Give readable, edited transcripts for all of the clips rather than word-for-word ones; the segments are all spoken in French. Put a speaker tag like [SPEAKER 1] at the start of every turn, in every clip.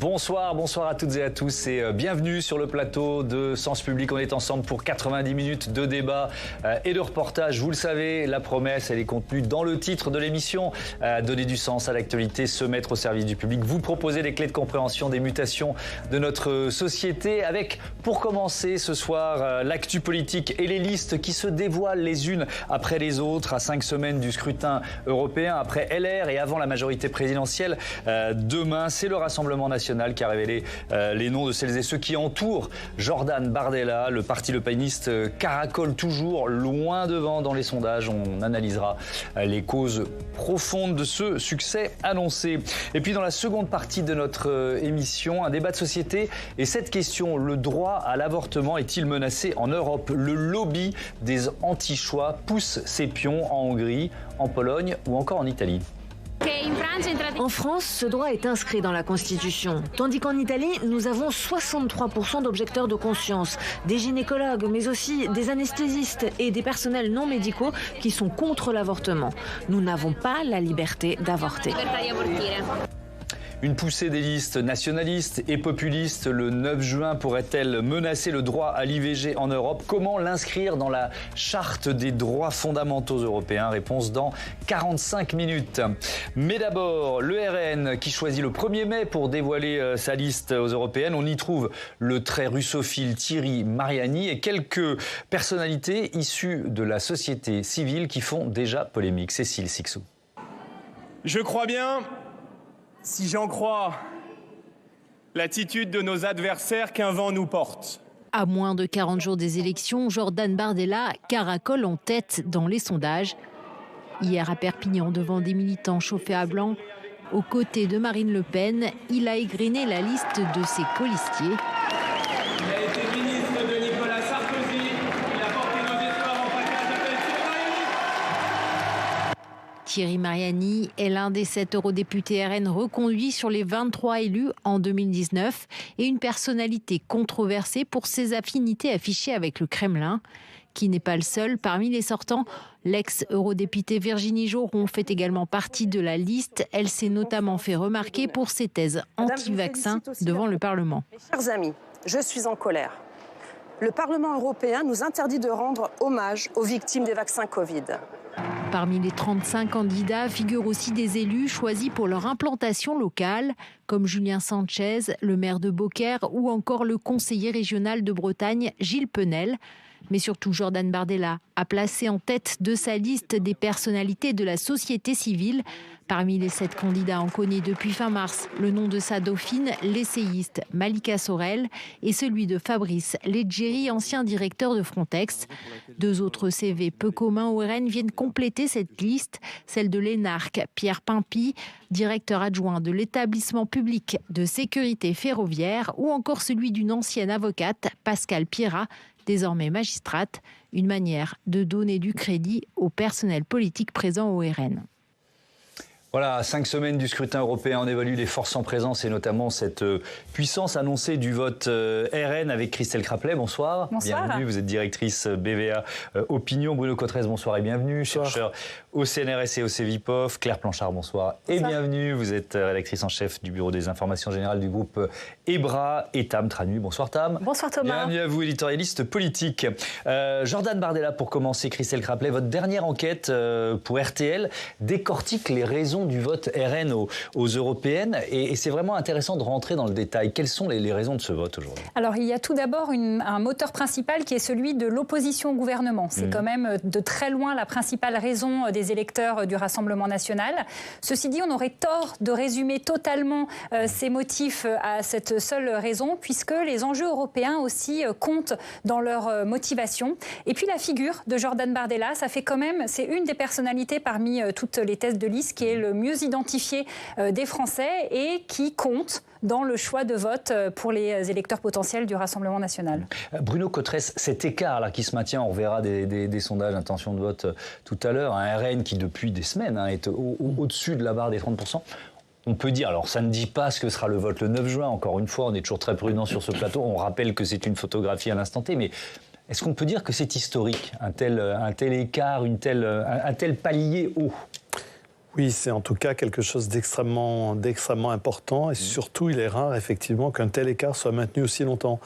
[SPEAKER 1] Bonsoir à toutes et à tous et bienvenue sur le plateau de Sens Public. On est ensemble pour 90 minutes de débat et de reportage. Vous le savez, la promesse, elle est contenue dans le titre de l'émission. Donner du sens à l'actualité, se mettre au service du public. Vous proposer les clés de compréhension des mutations de notre société avec, pour commencer ce soir, l'actu politique et les listes qui se dévoilent les unes après les autres à 5 semaines du scrutin européen, après LR et avant la majorité présidentielle. Demain, c'est le Rassemblement national qui a révélé les noms de celles et ceux qui entourent Jordan Bardella. Le parti Le Peniste caracole toujours loin devant dans les sondages. On analysera les causes profondes de ce succès annoncé. Et puis dans la seconde partie de notre émission, un débat de société et cette question, le droit à l'avortement est-il menacé en Europe? Le lobby des anti-choix pousse ses pions en Hongrie, en Pologne ou encore en Italie.
[SPEAKER 2] En France, ce droit est inscrit dans la Constitution, tandis qu'en Italie, nous avons 63% d'objecteurs de conscience, des gynécologues, mais aussi des anesthésistes et des personnels non médicaux qui sont contre l'avortement. Nous n'avons pas la liberté d'avorter.
[SPEAKER 1] Une poussée des listes nationalistes et populistes le 9 juin pourrait-elle menacer le droit à l'IVG en Europe? Comment l'inscrire dans la charte des droits fondamentaux européens? Réponse dans 45 minutes. Mais d'abord, le RN qui choisit le 1er mai pour dévoiler sa liste aux européennes. On y trouve le très russophile Thierry Mariani et quelques personnalités issues de la société civile qui font déjà polémique. Cécile Sixou.
[SPEAKER 3] Je crois bien, si j'en crois l'attitude de nos adversaires, qu'un vent nous porte.
[SPEAKER 2] À moins de 40 jours des élections, Jordan Bardella caracole en tête dans les sondages. Hier à Perpignan, devant des militants chauffés à blanc, aux côtés de Marine Le Pen, il a égrené la liste de ses colistiers.
[SPEAKER 3] Il a été ministre de Nicolas Sarkozy, il a porté nos espoirs en package appel
[SPEAKER 2] Thierry Mariani est l'un des 7 eurodéputés RN reconduits sur les 23 élus en 2019 et une personnalité controversée pour ses affinités affichées avec le Kremlin. Qui n'est pas le seul. Parmi les sortants, l'ex-eurodéputée Virginie Joron fait également partie de la liste. Elle s'est notamment fait remarquer pour ses thèses anti-vaccins devant le Parlement.
[SPEAKER 4] Mes chers amis, je suis en colère. Le Parlement européen nous interdit de rendre hommage aux victimes des vaccins Covid.
[SPEAKER 2] Parmi les 35 candidats figurent aussi des élus choisis pour leur implantation locale, comme Julien Sanchez, le maire de Beaucaire ou encore le conseiller régional de Bretagne, Gilles Penel. Mais surtout, Jordan Bardella a placé en tête de sa liste des personnalités de la société civile. Parmi les 7 candidats, on connaît depuis fin mars le nom de sa dauphine, l'essayiste Malika Sorel, et celui de Fabrice Leggeri, ancien directeur de Frontex. 2 autres CV peu communs au RN viennent compléter cette liste, celle de l'énarque Pierre Pimpy, directeur adjoint de l'établissement public de sécurité ferroviaire, ou encore celui d'une ancienne avocate, Pascale Pierrat, désormais magistrate, une manière de donner du crédit au personnel politique présent au RN.
[SPEAKER 1] Voilà, à 5 semaines du scrutin européen, on évalue les forces en présence et notamment cette puissance annoncée du vote RN avec Christelle Craplet. Bonsoir.
[SPEAKER 5] Bonsoir.
[SPEAKER 1] Bienvenue, vous êtes directrice BVA Opinion. Bruno Cotrez, bonsoir et bienvenue. Bonsoir. Chercheur au CNRS et au CEVIPOF. Claire Planchard, bonsoir et bienvenue. Vous êtes rédactrice en chef du bureau des informations générales du groupe EBRA et Tam Tranu. Bonsoir Tam.
[SPEAKER 5] Bonsoir Thomas.
[SPEAKER 1] Bienvenue à vous, éditorialiste politique. Jordan Bardella, pour commencer, Christelle Craplet, votre dernière enquête pour RTL décortique les raisons du vote RN aux européennes et c'est vraiment intéressant de rentrer dans le détail. Quelles sont les raisons de ce vote aujourd'hui?
[SPEAKER 5] Alors il y a tout d'abord un moteur principal qui est celui de l'opposition au gouvernement. C'est quand même de très loin la principale raison des électeurs du Rassemblement national. Ceci dit, on aurait tort de résumer totalement ces motifs à cette seule raison puisque les enjeux européens aussi comptent dans leur motivation. Et puis la figure de Jordan Bardella, ça fait quand même, c'est une des personnalités parmi toutes les têtes de liste qui est le mieux identifié des Français et qui compte dans le choix de vote pour les électeurs potentiels du Rassemblement national.
[SPEAKER 1] Bruno Cotrez, cet écart là qui se maintient, on verra des sondages d'intention de vote tout à l'heure, un RN qui depuis des semaines est au-dessus de la barre des 30%. On peut dire, alors ça ne dit pas ce que sera le vote le 9 juin, encore une fois, on est toujours très prudent sur ce plateau, on rappelle que c'est une photographie à l'instant T, mais est-ce qu'on peut dire que c'est historique, un tel écart, un tel palier haut ?
[SPEAKER 6] Oui, c'est en tout cas quelque chose d'extrêmement important et surtout, il est rare effectivement qu'un tel écart soit maintenu aussi longtemps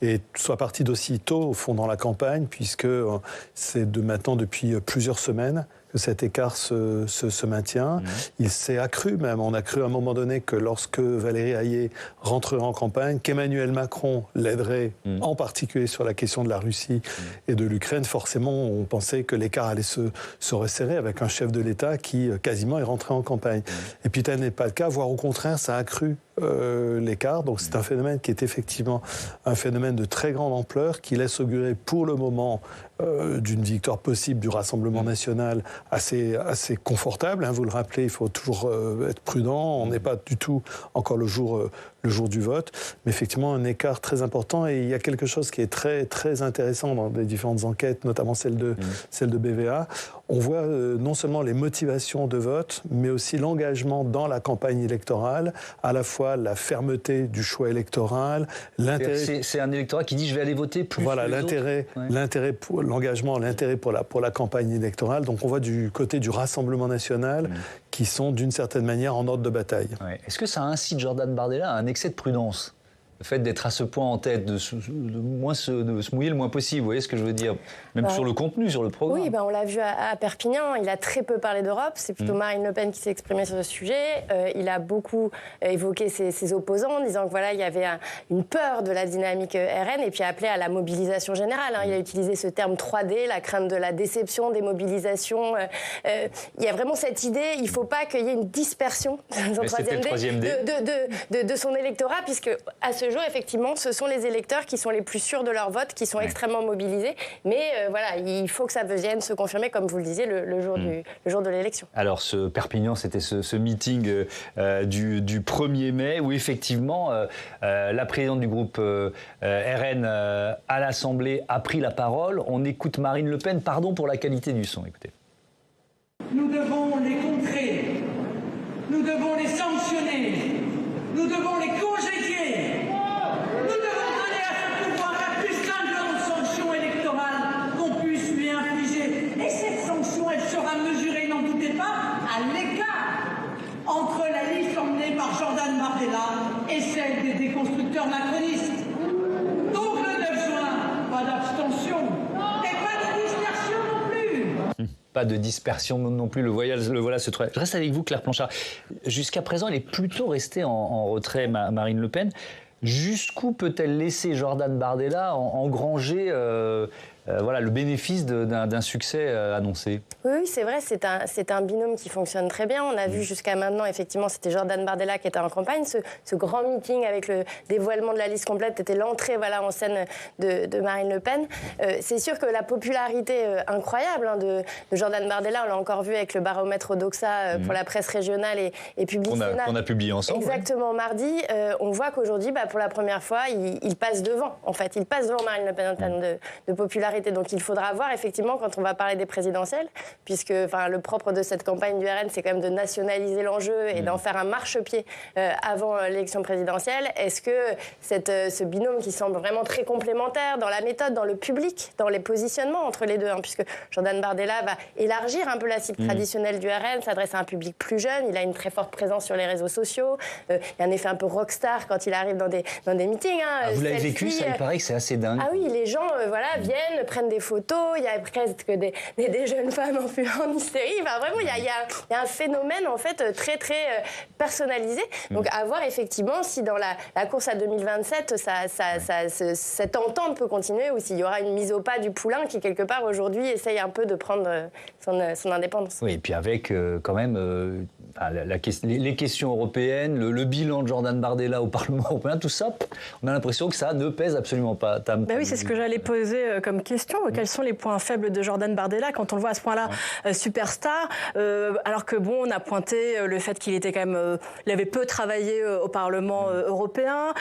[SPEAKER 6] et soit parti d'aussi tôt au fond dans la campagne, puisque c'est maintenant depuis plusieurs semaines que cet écart se maintient. Il s'est accru même. On a cru à un moment donné que lorsque Valérie Hayé rentrerait en campagne, qu'Emmanuel Macron l'aiderait, en particulier sur la question de la Russie et de l'Ukraine. Forcément, on pensait que l'écart allait se resserrer avec un chef de l'État qui quasiment est rentré en campagne. Et puis tel n'est pas le cas, voire au contraire, ça a accru l'écart. Donc c'est un phénomène qui est effectivement un phénomène de très grande ampleur qui laisse augurer pour le moment d'une victoire possible du Rassemblement national assez confortable. Vous le rappelez, il faut toujours être prudent. On n'est pas du tout encore le jour du vote. Mais effectivement, un écart très important. Et il y a quelque chose qui est très, très intéressant dans les différentes enquêtes, notamment celle de BVA. On voit non seulement les motivations de vote, mais aussi l'engagement dans la campagne électorale, à la fois la fermeté du choix électoral, l'intérêt...
[SPEAKER 1] C'est un électorat qui dit « je vais aller voter plus ».
[SPEAKER 6] Voilà, l'intérêt pour l'engagement, l'intérêt pour la campagne électorale. Donc on voit du côté du Rassemblement national qui sont d'une certaine manière en ordre de bataille.
[SPEAKER 1] Ouais. Est-ce que ça incite Jordan Bardella à un excès de prudence ? Le fait d'être à ce point en tête, de se mouiller le moins possible, vous voyez ce que je veux dire ? Même sur le contenu, sur le programme.
[SPEAKER 7] Oui, on l'a vu à Perpignan, il a très peu parlé d'Europe, c'est plutôt Marine Le Pen qui s'est exprimée sur ce sujet. Il a beaucoup évoqué ses opposants en disant que voilà, il y avait une peur de la dynamique RN et puis appelé à la mobilisation générale. Il a utilisé ce terme 3D, la crainte de la déception, des mobilisations. Il y a vraiment cette idée, il ne faut pas qu'il y ait une dispersion de son électorat, puisque à ce jour, effectivement, ce sont les électeurs qui sont les plus sûrs de leur vote, qui sont extrêmement mobilisés. Mais voilà, il faut que ça vienne se confirmer, comme vous le disiez, le jour de l'élection. Alors,
[SPEAKER 1] ce Perpignan, c'était ce meeting du 1er mai, où effectivement, la présidente du groupe RN à l'Assemblée a pris la parole. On écoute Marine Le Pen. Pardon pour la qualité du son, écoutez.
[SPEAKER 8] Nous devons les contrer. Nous devons les sanctionner. Nous devons les congédier. Nous devons donner à ce pouvoir la plus cinglante sanction électorale qu'on puisse lui infliger. Et cette sanction, elle sera mesurée, n'en doutez pas, à l'écart entre la liste emmenée par Jordan Bardella et celle des déconstructeurs macronistes. Donc le 9 juin, pas d'abstention et pas de dispersion non plus.
[SPEAKER 1] Pas de dispersion non plus, le voilà ce truc. Je reste avec vous, Claire Planchard. Jusqu'à présent, elle est plutôt restée en retrait, Marine Le Pen. Jusqu'où peut-elle laisser Jordan Bardella engranger le bénéfice d'un succès annoncé?
[SPEAKER 7] Oui, c'est vrai, c'est un binôme qui fonctionne très bien. On a vu jusqu'à maintenant, effectivement, c'était Jordan Bardella qui était en campagne. Ce grand meeting avec le dévoilement de la liste complète était l'entrée en scène de Marine Le Pen. C'est sûr que la popularité incroyable de Jordan Bardella, on l'a encore vu avec le baromètre Odoxa pour la presse régionale et Publiciana.
[SPEAKER 1] Qu'on a publié ensemble.
[SPEAKER 7] Exactement, mardi. On voit qu'aujourd'hui, pour la première fois, il passe devant, en fait. Il passe devant Marine Le Pen en termes de popularité. Donc il faudra voir, effectivement, quand on va parler des présidentielles, puisque le propre de cette campagne du RN, c'est quand même de nationaliser l'enjeu et d'en faire un marchepied avant l'élection présidentielle. Est-ce que ce binôme qui semble vraiment très complémentaire dans la méthode, dans le public, dans les positionnements entre les deux, puisque Jordan Bardella va élargir un peu la cible traditionnelle du RN, s'adresse à un public plus jeune, il a une très forte présence sur les réseaux sociaux, il y a un effet un peu rockstar quand il arrive dans des meetings.
[SPEAKER 1] Vous l'avez vécu, ça, il paraît que c'est assez dingue.
[SPEAKER 7] Ah oui, les gens viennent, prennent des photos, il y a presque des jeunes femmes en hystérie. Vraiment, il y a un phénomène en fait très très personnalisé. Donc à voir effectivement si dans la course à 2027, cette entente peut continuer ou s'il y aura une mise au pas du poulain qui quelque part aujourd'hui essaye un peu de prendre son indépendance.
[SPEAKER 1] Oui, et puis avec quand même les questions européennes, le bilan de Jordan Bardella au Parlement européen, tout ça, on a l'impression que ça ne pèse absolument pas.
[SPEAKER 9] Oui, c'est ce que j'allais poser comme question. Quels sont les points faibles de Jordan Bardella quand on le voit à ce point-là superstar, alors que on a pointé le fait qu'il était quand même, il avait peu travaillé au Parlement européen,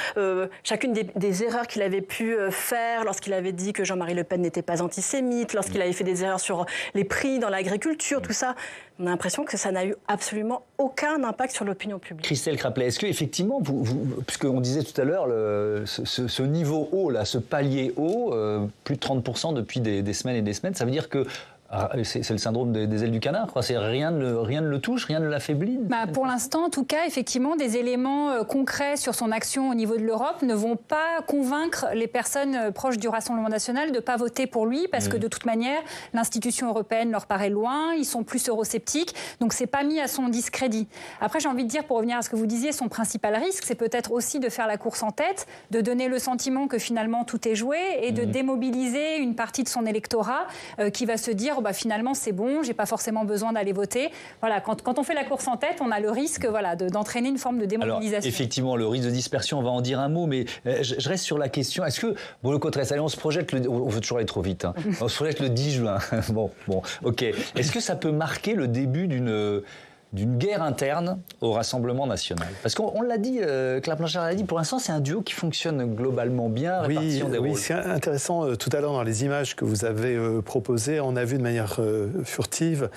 [SPEAKER 9] chacune des erreurs qu'il avait pu faire lorsqu'il avait dit que Jean-Marie Le Pen n'était pas antisémite, lorsqu'il avait fait des erreurs sur les prix dans l'agriculture, tout ça. On a l'impression que ça n'a eu absolument aucun impact sur l'opinion publique.
[SPEAKER 1] Christelle Craplet, est-ce qu'effectivement, puisqu'on disait tout à l'heure, ce niveau haut, ce palier haut, plus de 30% depuis des semaines et des semaines, ça veut dire que C'est le syndrome des ailes du canard, quoi. Rien ne le touche, rien ne l'affaiblit.
[SPEAKER 5] Pour l'instant, en tout cas, effectivement, des éléments concrets sur son action au niveau de l'Europe ne vont pas convaincre les personnes proches du Rassemblement national de ne pas voter pour lui, parce que de toute manière, l'institution européenne leur paraît loin, ils sont plus eurosceptiques, donc c'est pas mis à son discrédit. Après, j'ai envie de dire, pour revenir à ce que vous disiez, son principal risque, c'est peut-être aussi de faire la course en tête, de donner le sentiment que finalement tout est joué et de démobiliser une partie de son électorat qui va se dire finalement c'est bon, j'ai pas forcément besoin d'aller voter. Voilà, quand on fait la course en tête, on a le risque d'entraîner une forme de démobilisation.
[SPEAKER 1] Alors, effectivement, le risque de dispersion, on va en dire un mot, mais je reste sur la question. Est-ce que, Bruno Cotresse, allez, on se projette, on veut toujours aller trop vite, hein. On se projette le 10 juin. Bon, ok. Est-ce que ça peut marquer le début d'une guerre interne au Rassemblement national? Parce qu'on l'a dit, Claire Blanchard l'a dit, pour l'instant, c'est un duo qui fonctionne globalement bien, répartition des rôles.
[SPEAKER 6] Oui, c'est intéressant. Tout à l'heure, dans les images que vous avez proposées, on a vu de manière furtive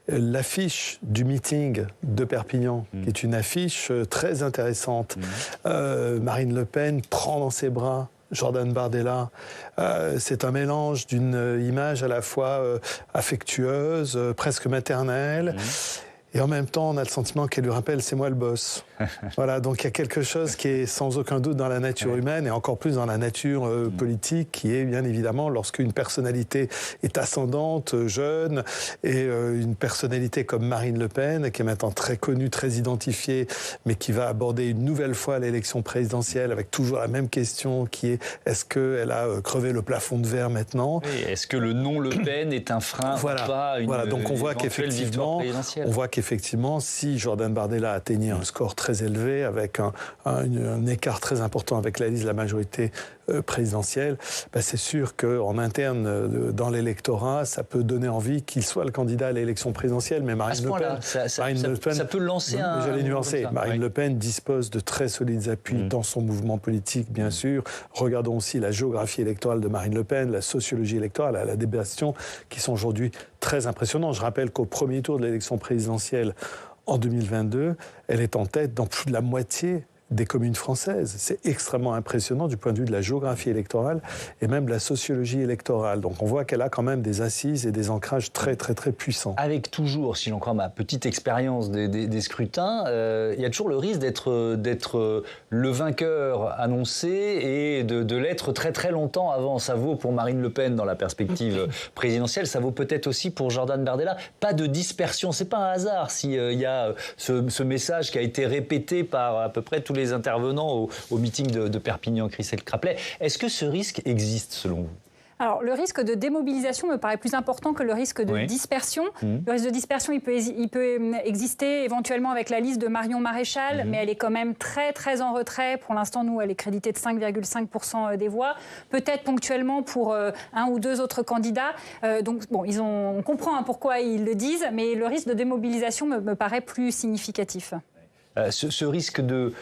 [SPEAKER 6] l'affiche du meeting de Perpignan, qui est une affiche très intéressante. Marine Le Pen prend dans ses bras Jordan Bardella. C'est un mélange d'une image à la fois affectueuse, presque maternelle, et en même temps, on a le sentiment qu'elle lui rappelle « c'est moi le boss ». Voilà, donc il y a quelque chose qui est sans aucun doute dans la nature humaine et encore plus dans la nature politique, qui est bien évidemment lorsqu'une personnalité est ascendante, jeune, et une personnalité comme Marine Le Pen, qui est maintenant très connue, très identifiée, mais qui va aborder une nouvelle fois l'élection présidentielle avec toujours la même question qui est « est-ce qu'elle a crevé le plafond de verre maintenant ?»
[SPEAKER 1] Est-ce que le nom Le Pen est un frein ou pas à une
[SPEAKER 6] donc on voit qu'effectivement, si Jordan Bardella atteignait un score très élevé, avec un écart très important avec la liste de la majorité présidentielle, c'est sûr qu'en interne, dans l'électorat, ça peut donner envie qu'il soit le candidat à l'élection présidentielle. Mais Marine Le Pen,
[SPEAKER 1] ça peut lancer un...
[SPEAKER 6] J'allais nuancer. Marine Le Pen dispose de très solides appuis dans son mouvement politique, bien sûr. Regardons aussi la géographie électorale de Marine Le Pen, la sociologie électorale, la débattion, qui sont aujourd'hui très impressionnants. Je rappelle qu'au premier tour de l'élection présidentielle, en 2022, elle est en tête dans plus de la moitié des communes françaises. C'est extrêmement impressionnant du point de vue de la géographie électorale et même de la sociologie électorale. Donc on voit qu'elle a quand même des assises et des ancrages très très très puissants.
[SPEAKER 1] Avec toujours, si j'en crois ma petite expérience des scrutins, il y a toujours le risque d'être le vainqueur annoncé et de l'être très très longtemps avant. Ça vaut pour Marine Le Pen dans la perspective présidentielle, ça vaut peut-être aussi pour Jordan Bardella. Pas de dispersion, c'est pas un hasard s'il y a ce message qui a été répété par à peu près tous les intervenants au meeting de Perpignan, Christelle Craplet. Est-ce que ce risque existe selon vous ?
[SPEAKER 5] Alors, le risque de démobilisation me paraît plus important que le risque de dispersion. Le risque de dispersion, il peut exister éventuellement avec la liste de Marion Maréchal, mais elle est quand même très, très en retrait. Pour l'instant, nous, elle est créditée de 5,5% des voix. Peut-être ponctuellement pour un ou deux autres candidats. Donc, bon, on comprend pourquoi ils le disent, mais le risque de démobilisation me paraît plus significatif.
[SPEAKER 1] Ce risque de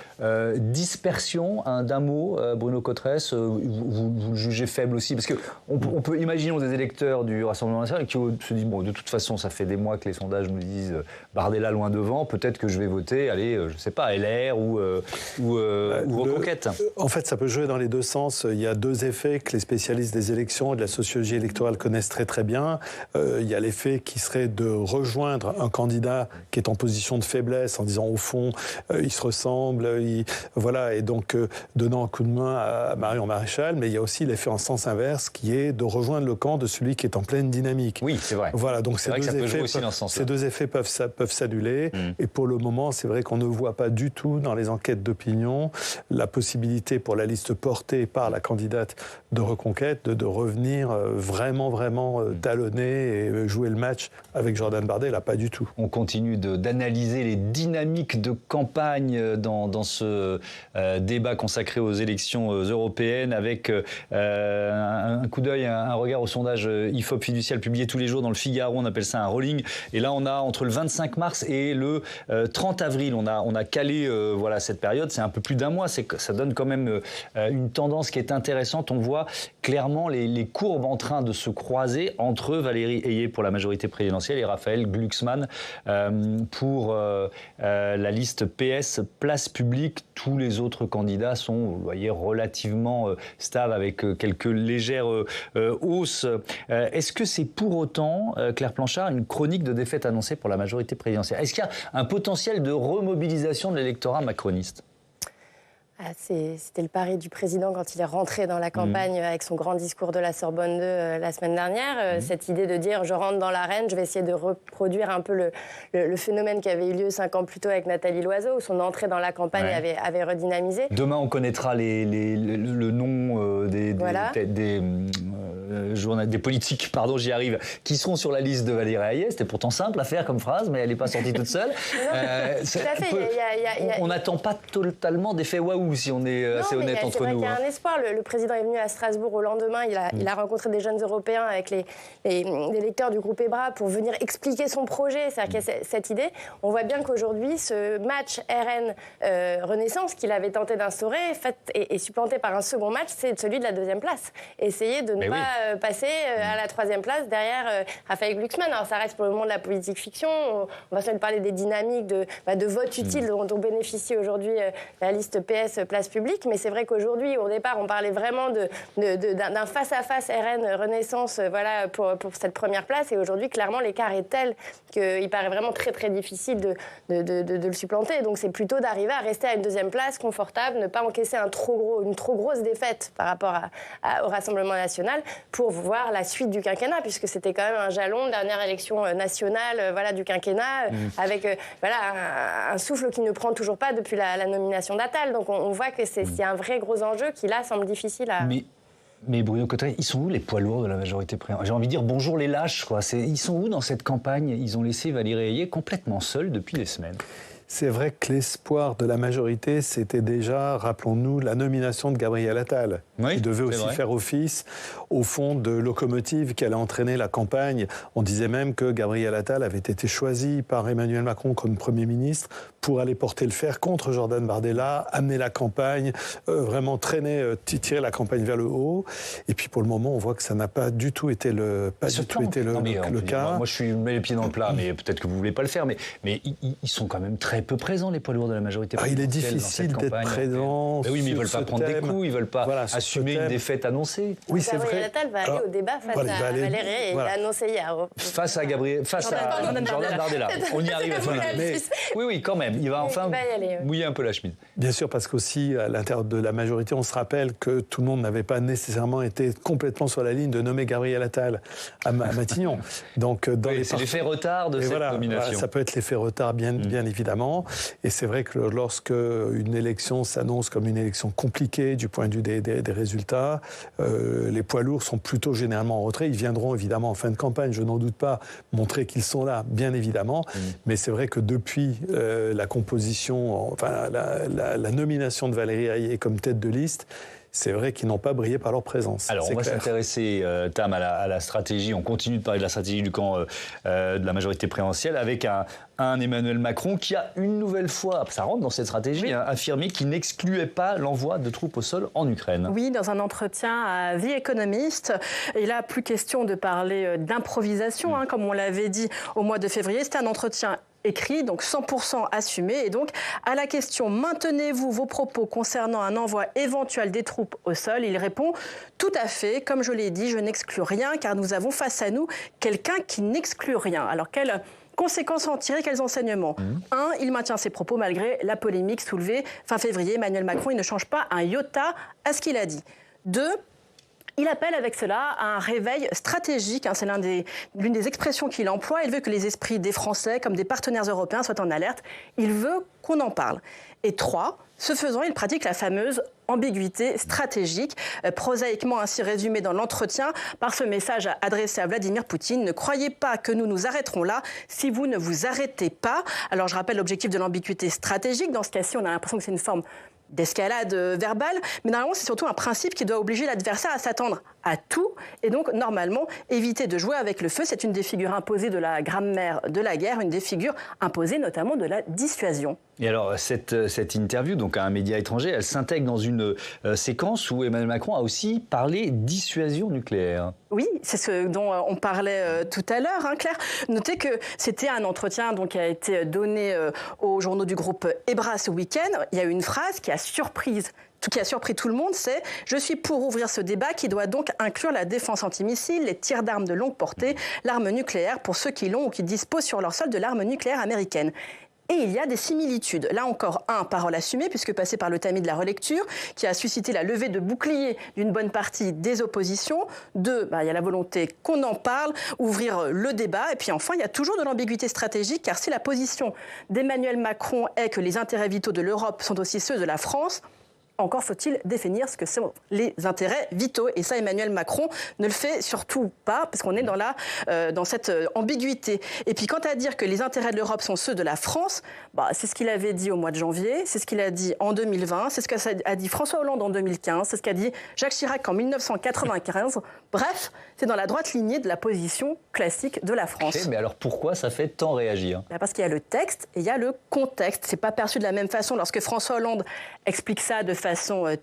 [SPEAKER 1] dispersion, d'un mot, Bruno Cotresse, vous le jugez faible aussi? Parce qu'on peut imaginer des électeurs du Rassemblement national qui se disent de toute façon, ça fait des mois que les sondages nous disent Bardella loin devant, peut-être que je vais voter, allez, je ne sais pas, LR ou Reconquête.
[SPEAKER 6] En fait, ça peut jouer dans les deux sens. Il y a deux effets que les spécialistes des élections et de la sociologie électorale connaissent très très bien. Il y a l'effet qui serait de rejoindre un candidat qui est en position de faiblesse en disant au fond, ils se ressemblent, voilà, et donc donnant un coup de main à Marion Maréchal, mais il y a aussi l'effet en sens inverse qui est de rejoindre le camp de celui qui est en pleine dynamique.
[SPEAKER 1] Oui, c'est vrai.
[SPEAKER 6] Voilà, donc ces deux effets peuvent s'annuler, et pour le moment, c'est vrai qu'on ne voit pas du tout dans les enquêtes d'opinion la possibilité pour la liste portée par la candidate de Reconquête de revenir vraiment talonner et jouer le match avec Jordan Bardella, pas du tout.
[SPEAKER 1] On continue d'analyser les dynamiques de campagne dans ce débat consacré aux élections européennes avec un coup d'œil, un regard au sondage IFOP fiducial publié tous les jours dans le Figaro, on appelle ça un rolling. Et là, on a entre le 25 mars et le 30 avril, on a calé cette période, c'est un peu plus d'un mois, ça donne quand même une tendance qui est intéressante. On voit clairement les courbes en train de se croiser entre Valérie Ayé pour la majorité présidentielle et Raphaël Glucksmann pour la liste liste PS Place Publique. Tous les autres candidats sont, vous voyez, relativement stables avec quelques légères hausses. Est-ce que c'est pour autant, Claire Planchard, une chronique de défaite annoncée pour la majorité présidentielle? Est-ce qu'il y a un potentiel de remobilisation de l'électorat macroniste?
[SPEAKER 7] C'était le pari du président quand il est rentré dans la campagne avec son grand discours de la Sorbonne 2 la semaine dernière. Cette idée de dire je rentre dans l'arène, je vais essayer de reproduire un peu le phénomène qui avait eu lieu 5 ans plus tôt avec Nathalie Loiseau, où son entrée dans la campagne avait redynamisé.
[SPEAKER 1] Demain, on connaîtra le nom des politiques, pardon, j'y arrive, qui seront sur la liste de Valérie Hayes. C'était pourtant simple à faire comme phrase, mais elle n'est pas sortie toute seule. On n'attend pas totalement d'effet waouh, si on est assez honnête entre nous.
[SPEAKER 7] Il y a un espoir. Le président est venu à Strasbourg au lendemain. Il a rencontré des jeunes Européens avec les électeurs du groupe EBRA pour venir expliquer son projet. C'est-à-dire qu'il y a cette idée. On voit bien qu'aujourd'hui, ce match RN Renaissance qu'il avait tenté d'instaurer est supplanté par un second match, c'est celui de la 2e place. Essayer de ne pas passer à la 3e place derrière Raphaël Glucksmann. Alors ça reste pour le moment de la politique fiction. On va sûrement parler des dynamiques de vote utile dont bénéficie aujourd'hui la liste PS Place Publique, mais c'est vrai qu'aujourd'hui, au départ, on parlait vraiment d'un face-à-face RN Renaissance pour cette première place, et aujourd'hui, clairement, l'écart est tel qu'il paraît vraiment très très difficile de le supplanter. Donc c'est plutôt d'arriver à rester à une 2e place confortable, ne pas encaisser une trop grosse défaite par rapport au Rassemblement national pour voir la suite du quinquennat, puisque c'était quand même un jalon, dernière élection nationale du quinquennat, avec un souffle qui ne prend toujours pas depuis la nomination d'Attal. Donc on voit que c'est un vrai gros enjeu qui, là, semble difficile à...
[SPEAKER 1] Mais Bruno Cotteret, ils sont où les poids lourds de la majorité présidentielle? J'ai envie de dire bonjour les lâches, quoi. Ils sont où dans cette campagne? Ils ont laissé Valérie Hayes complètement seule depuis des semaines.
[SPEAKER 6] C'est vrai que l'espoir de la majorité, c'était déjà, rappelons-nous, la nomination de Gabriel Attal, qui devait aussi faire office, au fond, de locomotive qui allait entraîner la campagne. On disait même que Gabriel Attal avait été choisi par Emmanuel Macron comme Premier ministre pour aller porter le fer contre Jordan Bardella, amener la campagne, vraiment tirer la campagne vers le haut. Et puis pour le moment, on voit que ça n'a pas du tout été le cas.
[SPEAKER 1] Moi, je mets les pieds dans le plat, mais peut-être que vous ne voulez pas le faire. Mais ils sont quand même très peu présents, les poids lourds de la majorité présidentielle.
[SPEAKER 6] Il est difficile d'être présent.
[SPEAKER 1] Mais oui, mais ils ne veulent pas prendre des coups, ils ne veulent pas assumer une défaite annoncée.
[SPEAKER 7] Oui, c'est vrai. Gabriel Attal va aller au débat face à Valérie, et il a annoncé hier.
[SPEAKER 1] Face à Jordan Bardella. On y arrive. Oui, quand même. Il va enfin mouiller un peu la chemise.
[SPEAKER 6] Bien sûr, parce qu'aussi, à l'intérieur de la majorité, on se rappelle que tout le monde n'avait pas nécessairement été complètement sur la ligne de nommer Gabriel Attal à Matignon. Donc,
[SPEAKER 1] c'est l'effet retard de cette nomination.
[SPEAKER 6] Ça peut être l'effet retard, bien évidemment. Et c'est vrai que lorsque une élection s'annonce comme une élection compliquée du point de vue des résultats, les poids lourds sont plutôt généralement en retrait. Ils viendront évidemment en fin de campagne, je n'en doute pas, montrer qu'ils sont là, bien évidemment. Mais c'est vrai que depuis la composition, la nomination de Valérie Hayes comme tête de liste, c'est vrai qu'ils n'ont pas brillé par leur présence.
[SPEAKER 1] Alors, on va s'intéresser, Tam, à la stratégie. On continue de parler de la stratégie du camp de la majorité présidentielle avec un Emmanuel Macron qui a une nouvelle fois, ça rentre dans cette stratégie, affirmé qu'il n'excluait pas l'envoi de troupes au sol en Ukraine.
[SPEAKER 9] Oui, dans un entretien à Vie économiste, il n'a plus question de parler d'improvisation, comme on l'avait dit au mois de février. C'était un entretien écrit, donc 100% assumé. Et donc, à la question « Maintenez-vous vos propos concernant un envoi éventuel des troupes au sol ?» il répond « Tout à fait. Comme je l'ai dit, je n'exclus rien car nous avons face à nous quelqu'un qui n'exclut rien. » Alors, quelles conséquences en tirer, quels enseignements? Il maintient ses propos malgré la polémique soulevée fin février. Emmanuel Macron, il ne change pas un iota à ce qu'il a dit. 2, il appelle avec cela à un réveil stratégique. C'est l'une des expressions qu'il emploie. Il veut que les esprits des Français comme des partenaires européens soient en alerte. Il veut qu'on en parle. Et 3, ce faisant, il pratique la fameuse ambiguïté stratégique, prosaïquement ainsi résumée dans l'entretien par ce message adressé à Vladimir Poutine. Ne croyez pas que nous nous arrêterons là si vous ne vous arrêtez pas. Alors je rappelle l'objectif de l'ambiguïté stratégique. Dans ce cas-ci, on a l'impression que c'est une forme d'escalade verbale, mais normalement c'est surtout un principe qui doit obliger l'adversaire à s'attendre à tout. Et donc, normalement, éviter de jouer avec le feu, c'est une des figures imposées de la grammaire de la guerre, une des figures imposées notamment de la dissuasion.
[SPEAKER 1] Et alors, cette interview, donc à un média étranger, elle s'intègre dans une séquence où Emmanuel Macron a aussi parlé dissuasion nucléaire.
[SPEAKER 9] Oui, c'est ce dont on parlait tout à l'heure, hein, Claire. Notez que c'était un entretien donc, qui a été donné aux journaux du groupe EBRA ce week-end. Il y a eu une phrase qui a surpris tout le monde, c'est « Je suis pour ouvrir ce débat qui doit donc inclure la défense antimissile, les tirs d'armes de longue portée, l'arme nucléaire pour ceux qui l'ont ou qui disposent sur leur sol de l'arme nucléaire américaine ». Et il y a des similitudes. Là encore, parole assumée, puisque passé par le tamis de la relecture, qui a suscité la levée de bouclier d'une bonne partie des oppositions. 2, il y a la volonté qu'on en parle, ouvrir le débat. Et puis enfin, il y a toujours de l'ambiguïté stratégique, car si la position d'Emmanuel Macron est que les intérêts vitaux de l'Europe sont aussi ceux de la France, encore faut-il définir ce que sont les intérêts vitaux. Et ça, Emmanuel Macron ne le fait surtout pas, parce qu'on est dans cette ambiguïté. Et puis, quant à dire que les intérêts de l'Europe sont ceux de la France, c'est ce qu'il avait dit au mois de janvier, c'est ce qu'il a dit en 2020, c'est ce qu'a dit François Hollande en 2015, c'est ce qu'a dit Jacques Chirac en 1995. Bref, c'est dans la droite lignée de la position classique de la France.
[SPEAKER 1] Mais alors, pourquoi ça fait tant réagir ?
[SPEAKER 9] Parce qu'il y a le texte et il y a le contexte. C'est pas perçu de la même façon lorsque François Hollande explique ça de façon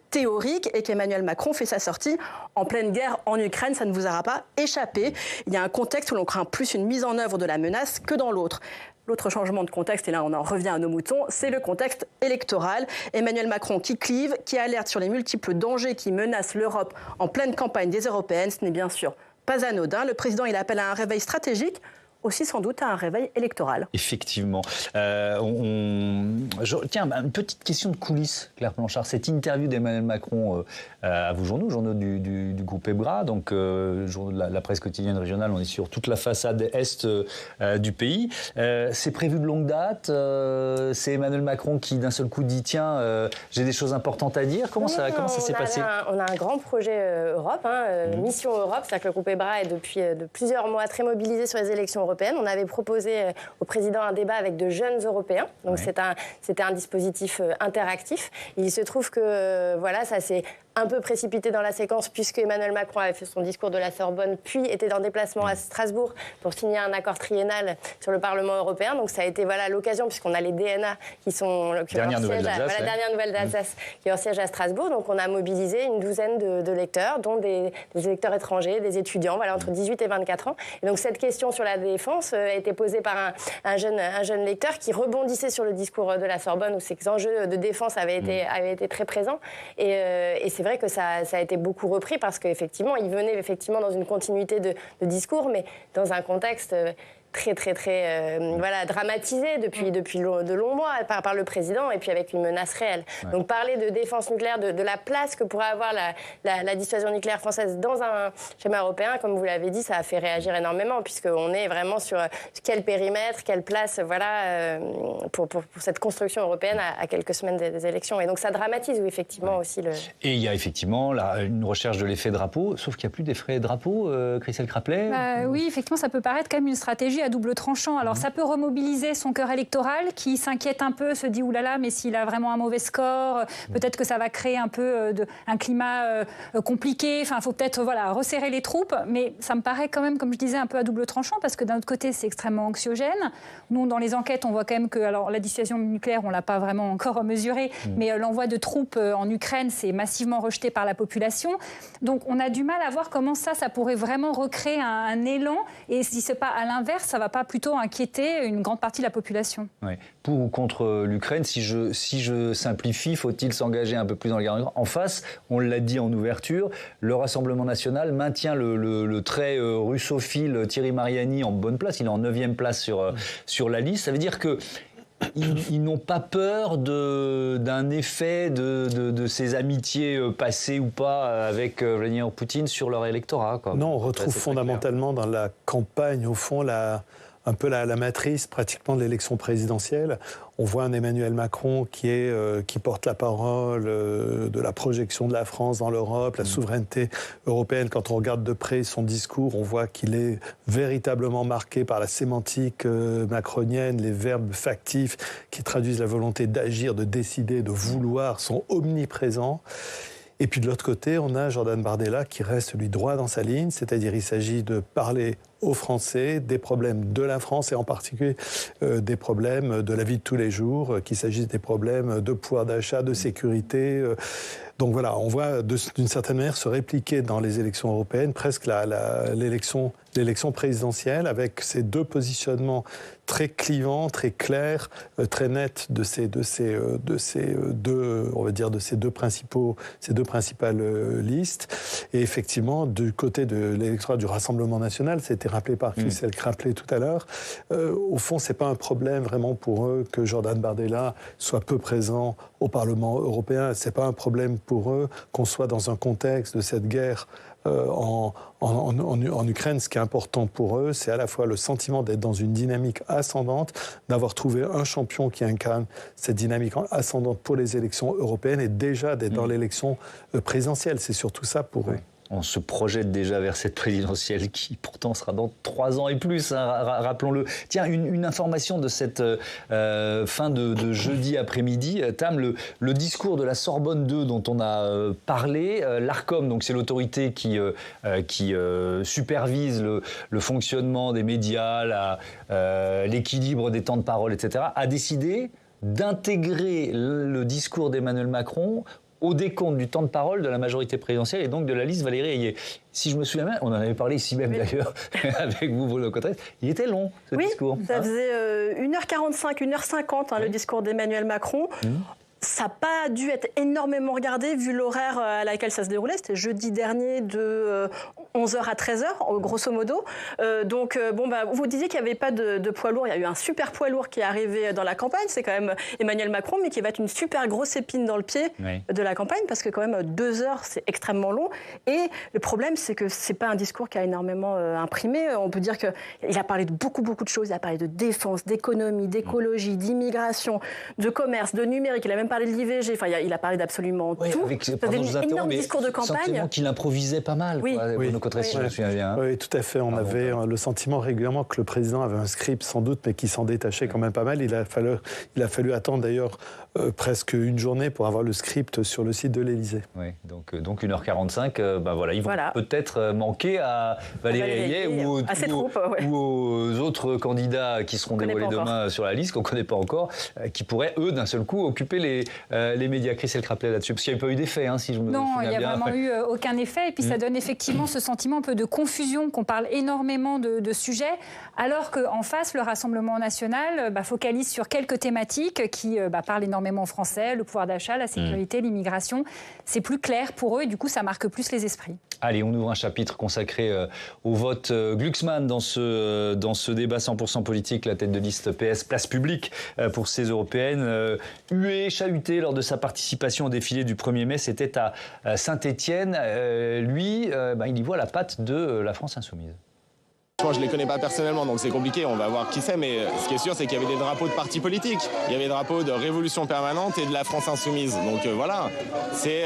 [SPEAKER 9] théorique et qu'Emmanuel Macron fait sa sortie en pleine guerre en Ukraine. Ça ne vous aura pas échappé. Il y a un contexte où l'on craint plus une mise en œuvre de la menace que dans l'autre. L'autre changement de contexte, et là on en revient à nos moutons, c'est le contexte électoral. Emmanuel Macron qui clive, qui alerte sur les multiples dangers qui menacent l'Europe en pleine campagne des européennes. Ce n'est bien sûr pas anodin. Le président, il appelle à un réveil stratégique, aussi sans doute à un réveil électoral.
[SPEAKER 1] Effectivement. Tiens, une petite question de coulisses, Claire Blanchard. Cette interview d'Emmanuel Macron à vos journaux du groupe EBRA, donc la presse quotidienne régionale, on est sur toute la façade est du pays. C'est prévu de longue date. C'est Emmanuel Macron qui d'un seul coup dit tiens, j'ai des choses importantes à dire. Comment ça s'est passé ?
[SPEAKER 7] On a un grand projet Europe, Mission Europe, c'est-à-dire que le groupe EBRA est depuis de plusieurs mois très mobilisé sur les élections européennes. On avait proposé au président un débat avec de jeunes Européens. Donc c'était un dispositif interactif. Il se trouve que ça s'est un peu précipité dans la séquence puisque Emmanuel Macron avait fait son discours de la Sorbonne puis était en déplacement à Strasbourg pour signer un accord triennal sur le Parlement européen. Donc ça a été l'occasion puisqu'on a les DNA qui sont
[SPEAKER 1] dernière nouvelle
[SPEAKER 7] d'Alsace qui est en siège à Strasbourg. Donc on a mobilisé une douzaine de lecteurs dont des électeurs étrangers, des étudiants entre 18 et 24 ans. Et donc cette question sur la défense a été posée par un jeune lecteur qui rebondissait sur le discours de la Sorbonne où ces enjeux de défense avaient été très présents. Et c'est vrai que ça a été beaucoup repris parce qu'effectivement, il venait dans une continuité de discours, mais dans un contexte très dramatisé depuis de longs mois par le président et puis avec une menace réelle. Ouais. Donc parler de défense nucléaire, de la place que pourrait avoir la dissuasion nucléaire française dans un schéma européen, comme vous l'avez dit, ça a fait réagir énormément puisqu'on est vraiment sur quel périmètre, quelle place pour cette construction européenne à quelques semaines des élections. Et donc ça dramatise effectivement aussi le...
[SPEAKER 1] Et il y a effectivement une recherche de l'effet drapeau, sauf qu'il n'y a plus d'effet drapeau, Christelle Craplet.
[SPEAKER 5] Oui, effectivement, ça peut paraître quand même une stratégie à double tranchant. Alors ça peut remobiliser son cœur électoral qui s'inquiète un peu, se dit oulala, mais s'il a vraiment un mauvais score, peut-être que ça va créer un peu un climat compliqué. Enfin, il faut peut-être resserrer les troupes. Mais ça me paraît quand même, comme je disais, un peu à double tranchant parce que d'un autre côté, c'est extrêmement anxiogène. Nous, dans les enquêtes, on voit quand même que la dissuasion nucléaire, on l'a pas vraiment encore mesurée, mais l'envoi de troupes en Ukraine, c'est massivement rejeté par la population. Donc, on a du mal à voir comment ça pourrait vraiment recréer un élan. Et si c'est pas à l'inverse, ça va pas plutôt inquiéter une grande partie de la population.
[SPEAKER 1] Ouais. Pour ou contre l'Ukraine, si je simplifie, faut-il s'engager un peu plus dans la guerre en face? On l'a dit en ouverture, le Rassemblement national maintient le très russophile Thierry Mariani en bonne place. Il est en 9e place sur la liste. Ça veut dire que ils n'ont pas peur d'un effet de ces amitiés passées ou pas avec Vladimir Poutine sur leur électorat, quoi.
[SPEAKER 6] Non, on retrouve fondamentalement dans la campagne, au fond, un peu la matrice pratiquement de l'élection présidentielle. On voit un Emmanuel Macron qui porte la parole de la projection de la France dans l'Europe, la souveraineté européenne. Quand on regarde de près son discours, on voit qu'il est véritablement marqué par la sémantique macronienne. Les verbes factifs qui traduisent la volonté d'agir, de décider, de vouloir sont omniprésents. Et puis de l'autre côté, on a Jordan Bardella qui reste, lui, droit dans sa ligne, c'est-à-dire il s'agit de parler aux Français des problèmes de la France et en particulier des problèmes de la vie de tous les jours, qu'il s'agisse des problèmes de pouvoir d'achat, de sécurité. Donc voilà, on voit d'une certaine manière se répliquer dans les élections européennes presque l'élection présidentielle avec ces deux positionnements très clivants, très clairs, très nets de ces deux principales listes. Et effectivement, du côté de l'électorat du Rassemblement national, ça a été rappelé par Christelle Krappelé tout à l'heure, au fond, c'est pas un problème vraiment pour eux que Jordan Bardella soit peu présent au Parlement européen. C'est pas un problème pour eux qu'on soit dans un contexte de cette guerre en Ukraine. Ce qui est important pour eux, c'est à la fois le sentiment d'être dans une dynamique ascendante, d'avoir trouvé un champion qui incarne cette dynamique ascendante pour les élections européennes et déjà d'être dans l'élection présidentielle. C'est surtout ça pour eux.
[SPEAKER 1] On se projette déjà vers cette présidentielle qui pourtant sera dans 3 ans et plus, hein, rappelons-le. Tiens, une information de cette fin de jeudi après-midi. Tam, le discours de la Sorbonne 2 dont on a parlé, l'ARCOM, donc c'est l'autorité qui supervise le fonctionnement des médias, l'équilibre des temps de parole, etc., a décidé d'intégrer le discours d'Emmanuel Macron au décompte du temps de parole de la majorité présidentielle et donc de la liste Valérie Ayé. Si je me souviens bien, on en avait parlé ici même d'ailleurs avec vous, Bruno Cotteret, il était long ce discours.
[SPEAKER 9] Ça faisait 1h45, 1h50 le discours d'Emmanuel Macron. Ça n'a pas dû être énormément regardé vu l'horaire à laquelle ça se déroulait. C'était jeudi dernier de 11h à 13h, grosso modo. Vous disiez qu'il n'y avait pas de poids lourd. Il y a eu un super poids lourd qui est arrivé dans la campagne. C'est quand même Emmanuel Macron, mais qui va être une super grosse épine dans le pied de la campagne, parce que quand même 2 heures, c'est extrêmement long. Et le problème, c'est que ce n'est pas un discours qui a énormément imprimé. On peut dire qu'il a parlé de beaucoup de choses. Il a parlé de défense, d'économie, d'écologie, d'immigration, de commerce, de numérique. Il a même parlé de l'IVG, il a parlé d'absolument tout. C'était un énorme discours de campagne.
[SPEAKER 1] Sentiment qu'il improvisait pas mal, Bruno Cotteret, si je me souviens bien.
[SPEAKER 6] Oui, tout à fait. On avait le sentiment régulièrement que le président avait un script sans doute, mais qui s'en détachait quand même pas mal. Il a fallu attendre d'ailleurs presque une journée pour avoir le script sur le site de l'Élysée.
[SPEAKER 1] Oui, donc 1h45, ils vont peut-être manquer à Valérie Ayé ou aux autres candidats qui seront dévoilés demain sur la liste, qu'on ne connaît pas encore, qui pourraient, eux, d'un seul coup, occuper les médias. Christelle Krappelé là-dessus, parce qu'il n'y a pas eu d'effet, si je me souviens bien.
[SPEAKER 5] Non, il n'y a vraiment eu aucun effet, et puis ça donne effectivement ce sentiment un peu de confusion, qu'on parle énormément de sujets, alors qu'en face, le Rassemblement national focalise sur quelques thématiques qui parlent énormément aux Français, le pouvoir d'achat, la sécurité, l'immigration. C'est plus clair pour eux, et du coup, ça marque plus les esprits.
[SPEAKER 1] Allez, on ouvre un chapitre consacré au vote Glucksmann dans ce débat 100% politique, la tête de liste PS Place Publique pour ces européennes. Hué, chahuté lors de sa participation au défilé du 1er mai, c'était à Saint-Étienne. Lui, il y voit la patte de la France insoumise.
[SPEAKER 10] Moi, je ne les connais pas personnellement, donc c'est compliqué, on va voir qui c'est, mais ce qui est sûr, c'est qu'il y avait des drapeaux de partis politiques. Il y avait des drapeaux de Révolution permanente et de la France insoumise. Donc voilà, c'est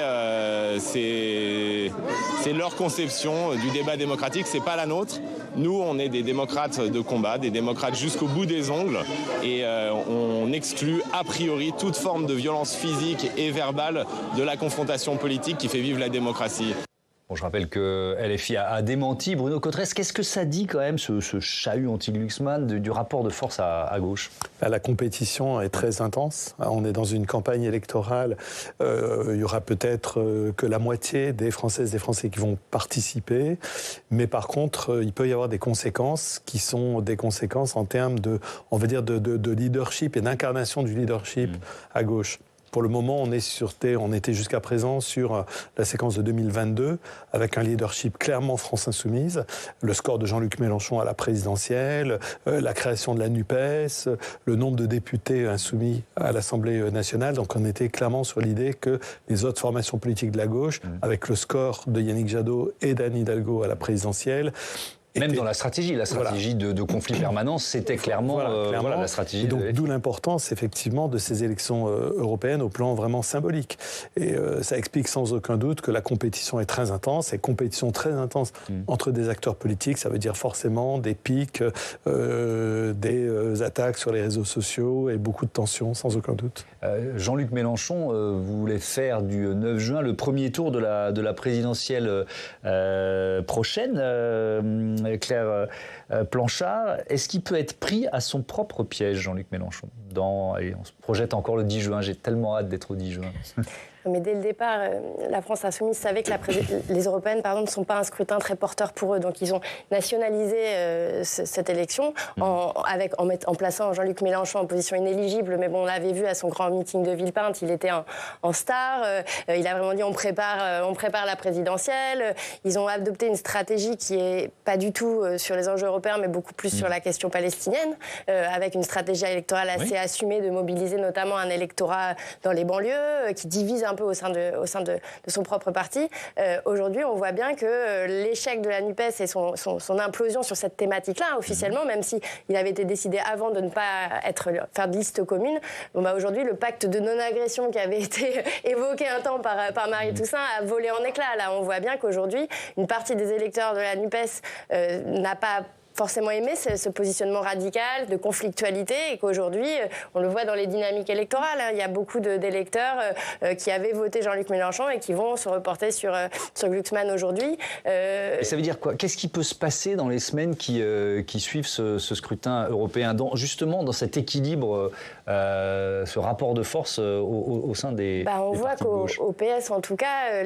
[SPEAKER 10] leur conception du débat démocratique, c'est pas la nôtre. Nous, on est des démocrates de combat, des démocrates jusqu'au bout des ongles, et on exclut a priori toute forme de violence physique et verbale de la confrontation politique qui fait vivre la démocratie.
[SPEAKER 1] Bon, je rappelle que LFI a démenti. Bruno Cotteret, qu'est-ce que ça dit quand même, ce chahut anti-Glucksmann, du rapport de force à gauche ?
[SPEAKER 6] La compétition est très intense. On est dans une campagne électorale. Il y aura peut-être que la moitié des Françaises et des Français qui vont participer. Mais par contre, il peut y avoir des conséquences qui sont des conséquences en termes de leadership et d'incarnation du leadership à gauche. Pour le moment, on était jusqu'à présent sur la séquence de 2022 avec un leadership clairement France Insoumise, le score de Jean-Luc Mélenchon à la présidentielle, la création de la NUPES, le nombre de députés insoumis à l'Assemblée nationale. Donc on était clairement sur l'idée que les autres formations politiques de la gauche, avec le score de Yannick Jadot et d'Anne Hidalgo à la présidentielle,
[SPEAKER 1] Même dans la stratégie de conflit permanent, c'était clairement la stratégie.
[SPEAKER 6] Et donc, d'où l'importance, effectivement, de ces élections européennes au plan vraiment symbolique. Et ça explique sans aucun doute que la compétition est très intense, et compétition très intense entre des acteurs politiques, ça veut dire forcément des pics, des attaques sur les réseaux sociaux et beaucoup de tensions, sans aucun doute.
[SPEAKER 1] Jean-Luc Mélenchon voulait faire du 9 juin le premier tour de la présidentielle prochaine. Claire Planchard, est-ce qu'il peut être pris à son propre piège, Jean-Luc Mélenchon? On se projette encore le 10 juin, j'ai tellement hâte d'être au 10 juin.
[SPEAKER 7] Mais dès le départ, la France insoumise savait que les européennes ne sont pas un scrutin très porteur pour eux. Donc ils ont nationalisé cette élection en plaçant Jean-Luc Mélenchon en position inéligible. Mais bon, on l'avait vu à son grand meeting de Villepinte, il était en star. Il a vraiment dit on prépare la présidentielle. Ils ont adopté une stratégie qui n'est pas du tout sur les enjeux européens, mais beaucoup plus sur la question palestinienne, avec une stratégie électorale assez assumée de mobiliser notamment un électorat dans les banlieues qui divise un peu au sein de son propre parti. Aujourd'hui, on voit bien que l'échec de la NUPES et son implosion sur cette thématique-là, officiellement, même s'il avait été décidé avant de ne pas faire de liste commune, aujourd'hui, le pacte de non-agression qui avait été évoqué un temps par Marie Toussaint a volé en éclats. Là, on voit bien qu'aujourd'hui, une partie des électeurs de la NUPES n'a pas forcément aimé ce positionnement radical de conflictualité et qu'aujourd'hui, on le voit dans les dynamiques électorales. Il y a beaucoup d'électeurs qui avaient voté Jean-Luc Mélenchon et qui vont se reporter sur Glucksmann aujourd'hui.
[SPEAKER 1] Et ça veut dire quoi? Qu'est-ce qui peut se passer dans les semaines qui suivent ce scrutin européen, justement dans cet équilibre, ce rapport de force au sein des
[SPEAKER 7] on voit qu'au PS, en tout cas,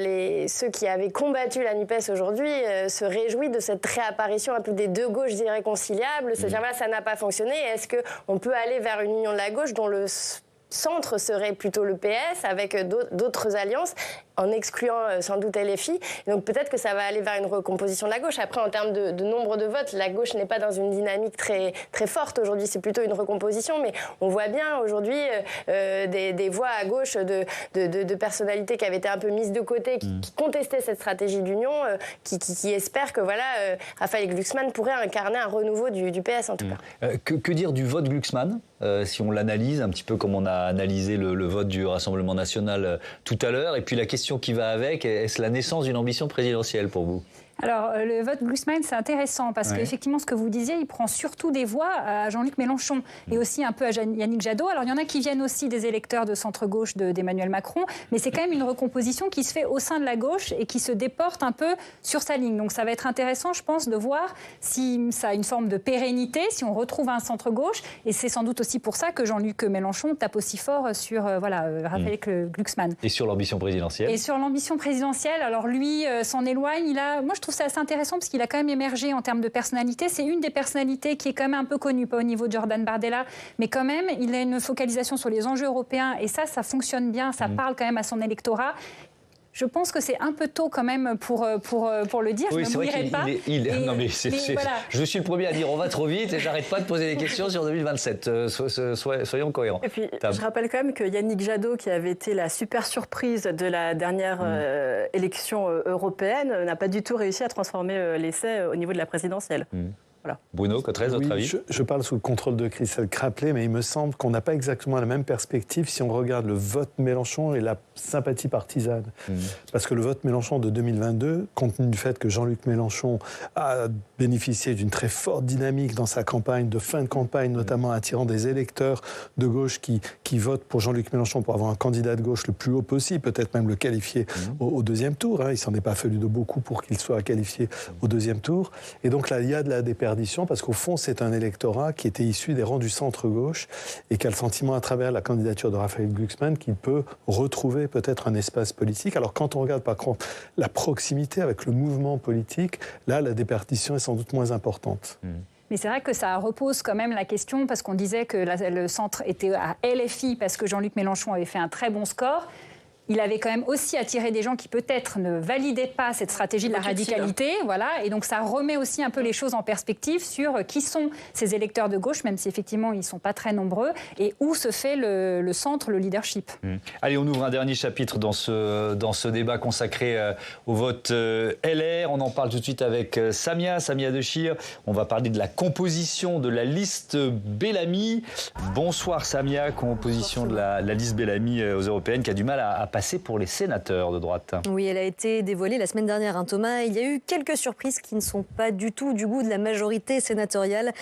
[SPEAKER 7] ceux qui avaient combattu la NUPES aujourd'hui se réjouissent de cette réapparition un peu des deux gauches irréconciliables. C'est-à-dire là, ça n'a pas fonctionné. Est-ce qu'on peut aller vers une union de la gauche dont le centre serait plutôt le PS avec d'autres alliances, en excluant sans doute LFI. Donc peut-être que ça va aller vers une recomposition de la gauche. Après, en termes de nombre de votes, la gauche n'est pas dans une dynamique très, très forte aujourd'hui. C'est plutôt une recomposition. Mais on voit bien aujourd'hui des voix à gauche de personnalités qui avaient été un peu mises de côté, qui contestaient cette stratégie d'union, qui espèrent que Raphaël Glucksmann pourrait incarner un renouveau du PS en tout cas.
[SPEAKER 1] Que dire du vote Glucksmann si on l'analyse un petit peu comme on a analysé le vote du Rassemblement national tout à l'heure, et puis la question qui va avec, est-ce la naissance d'une ambition présidentielle pour vous?
[SPEAKER 5] Alors, le vote Glucksmann, c'est intéressant parce qu'effectivement, ce que vous disiez, il prend surtout des voix à Jean-Luc Mélenchon et aussi un peu à Yannick Jadot. Alors, il y en a qui viennent aussi des électeurs de centre-gauche d'Emmanuel Macron, mais c'est quand même une recomposition qui se fait au sein de la gauche et qui se déporte un peu sur sa ligne. Donc, ça va être intéressant, je pense, de voir si ça a une forme de pérennité, si on retrouve un centre-gauche. Et c'est sans doute aussi pour ça que Jean-Luc Mélenchon tape aussi fort sur Raphaël Glucksmann.
[SPEAKER 1] Et sur l'ambition présidentielle?
[SPEAKER 5] Et sur l'ambition présidentielle, alors lui s'en éloigne. Moi, je trouve ça assez intéressant parce qu'il a quand même émergé en termes de personnalité. C'est une des personnalités qui est quand même un peu connue, pas au niveau de Jordan Bardella, mais quand même, il a une focalisation sur les enjeux européens et ça fonctionne bien, ça parle quand même à son électorat. Je pense que c'est un peu tôt quand même pour le dire.
[SPEAKER 1] Oui,
[SPEAKER 5] je ne mouillerai pas.
[SPEAKER 1] Non, mais voilà. Je suis le premier à dire on va trop vite et j'arrête pas de poser des questions sur 2027. Soyons cohérents.
[SPEAKER 9] Et puis, je rappelle quand même que Yannick Jadot, qui avait été la super surprise de la dernière élection européenne, n'a pas du tout réussi à transformer l'essai au niveau de la présidentielle.
[SPEAKER 1] Voilà. Bruno Cotrez, votre avis?
[SPEAKER 6] Je parle sous le contrôle de Christelle Craplet, mais il me semble qu'on n'a pas exactement la même perspective si on regarde le vote Mélenchon et la sympathie partisane. Parce que le vote Mélenchon de 2022, compte tenu du fait que Jean-Luc Mélenchon a bénéficié d'une très forte dynamique dans sa campagne, de fin de campagne, notamment attirant des électeurs de gauche qui votent pour Jean-Luc Mélenchon pour avoir un candidat de gauche le plus haut possible, peut-être même le qualifier au deuxième tour. Il ne s'en est pas fallu de beaucoup pour qu'il soit qualifié au deuxième tour. Et donc là, il y a de la déperdition parce qu'au fond, c'est un électorat qui était issu des rangs du centre-gauche et qui a le sentiment, à travers la candidature de Raphaël Glucksmann, qu'il peut retrouver peut-être un espace politique. Alors quand on regarde par contre la proximité avec le mouvement politique, là, la déperdition est sans doute moins importante.
[SPEAKER 5] Mais c'est vrai que ça repose quand même la question, parce qu'on disait que le centre était à LFI parce que Jean-Luc Mélenchon avait fait un très bon score. il avait quand même aussi attiré des gens qui peut-être ne validaient pas cette stratégie de la radicalité. Voilà. Et donc ça remet aussi un peu les choses en perspective sur qui sont ces électeurs de gauche, même si effectivement ils ne sont pas très nombreux, et où se fait le centre, le leadership.
[SPEAKER 1] Allez, on ouvre un dernier chapitre dans ce débat consacré au vote LR. On en parle tout de suite avec Samia Dechir. On va parler de la composition de la liste Bellamy. Bonsoir Samia, composition de la liste Bellamy aux européennes qui a du mal à passer pour les sénateurs de droite.
[SPEAKER 11] Oui, elle a été dévoilée la semaine dernière, Thomas. Il y a eu quelques surprises qui ne sont pas du tout du goût de la majorité sénatoriale.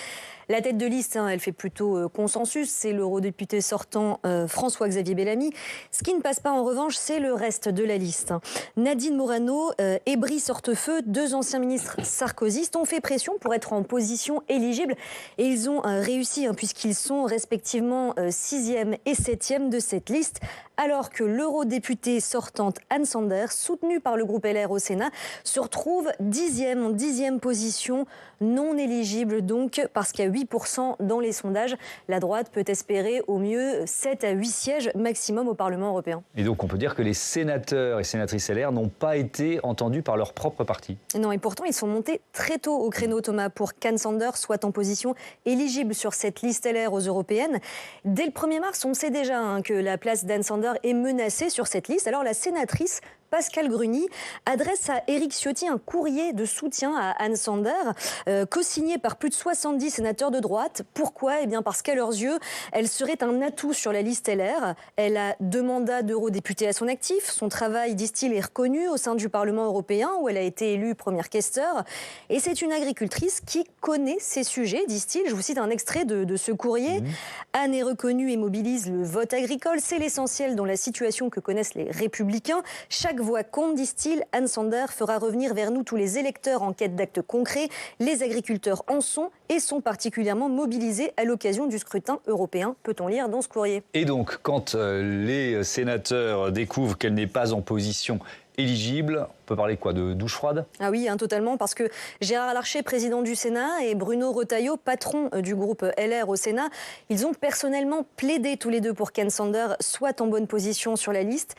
[SPEAKER 11] La tête de liste, elle fait plutôt consensus. C'est l'eurodéputé sortant François-Xavier Bellamy. Ce qui ne passe pas en revanche, c'est le reste de la liste. Nadine Morano et Brice Hortefeux, 2 anciens ministres sarkozystes, ont fait pression pour être en position éligible. Et ils ont réussi, puisqu'ils sont respectivement 6e et 7e de cette liste. Alors que l'eurodéputée sortante Anne Sanders, soutenue par le groupe LR au Sénat, se retrouve 10e position, non éligible donc, parce qu'à 8% dans les sondages, la droite peut espérer au mieux 7 à 8 sièges maximum au Parlement européen.
[SPEAKER 1] Et donc on peut dire que les sénateurs et sénatrices LR n'ont pas été entendus par leur propre parti.
[SPEAKER 11] Non, et pourtant ils sont montés très tôt au créneau, Thomas, pour qu'Anne Sanders soit en position éligible sur cette liste LR aux européennes. Dès le 1er mars, on sait déjà que la place d'Anne Sanders est menacée sur cette liste. Alors la sénatrice Pascale Gruny adresse à Éric Ciotti un courrier de soutien à Anne Sanders, co-signé par plus de 70 sénateurs de droite. Pourquoi ? Eh bien parce qu'à leurs yeux, elle serait un atout sur la liste LR. Elle a 2 mandats d'eurodéputée à son actif. Son travail, disent-ils, est reconnu au sein du Parlement européen, où elle a été élue première questeur. Et c'est une agricultrice qui connaît ces sujets, disent-ils. Je vous cite un extrait de ce courrier. Anne est reconnue et mobilise le vote agricole. C'est l'essentiel dans la situation que connaissent les Républicains. Chaque voix compte, disent-ils. Anne Sanders fera revenir vers nous tous les électeurs en quête d'actes concrets. Les agriculteurs en sont et sont particulièrement mobilisés à l'occasion du scrutin européen, peut-on lire dans ce courrier.
[SPEAKER 1] Et donc, quand les sénateurs découvrent qu'elle n'est pas en position éligible, on peut parler de quoi, de douche froide ?
[SPEAKER 11] Ah oui, totalement, parce que Gérard Larcher, président du Sénat, et Bruno Retailleau, patron du groupe LR au Sénat, ils ont personnellement plaidé tous les deux pour qu'Anne Sanders soit en bonne position sur la liste.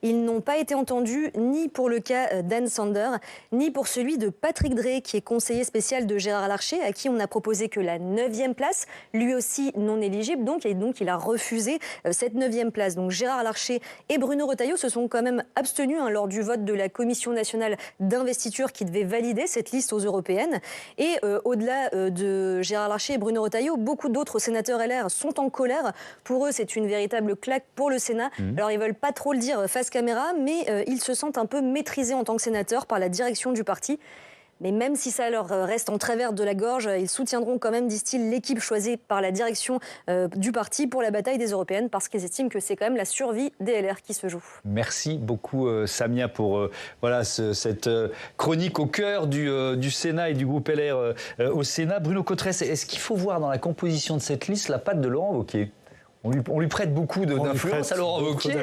[SPEAKER 11] Ils n'ont pas été entendus ni pour le cas d'Anne Sanders, ni pour celui de Patrick Drey, qui est conseiller spécial de Gérard Larcher, à qui on a proposé que la 9e place, lui aussi non éligible, et donc il a refusé cette 9e place. Donc Gérard Larcher et Bruno Retailleau se sont quand même abstenus lors du vote de la Commission nationale d'investiture qui devait valider cette liste aux européennes. Et au-delà de Gérard Larcher et Bruno Retailleau, beaucoup d'autres sénateurs LR sont en colère. Pour eux, c'est une véritable claque pour le Sénat. Alors ils veulent pas trop le dire face caméra, mais ils se sentent un peu maîtrisés en tant que sénateurs par la direction du parti. Mais même si ça leur reste en travers de la gorge, ils soutiendront quand même, disent-ils, l'équipe choisie par la direction du parti pour la bataille des européennes, parce qu'ils estiment que c'est quand même la survie des LR qui se joue.
[SPEAKER 1] Merci beaucoup Samia pour cette chronique au cœur du Sénat et du groupe LR au Sénat. Bruno Cotresse, est-ce qu'il faut voir dans la composition de cette liste la patte de Laurent Wauquiez ? On lui prête beaucoup d'influence à Laurent Wauquiez.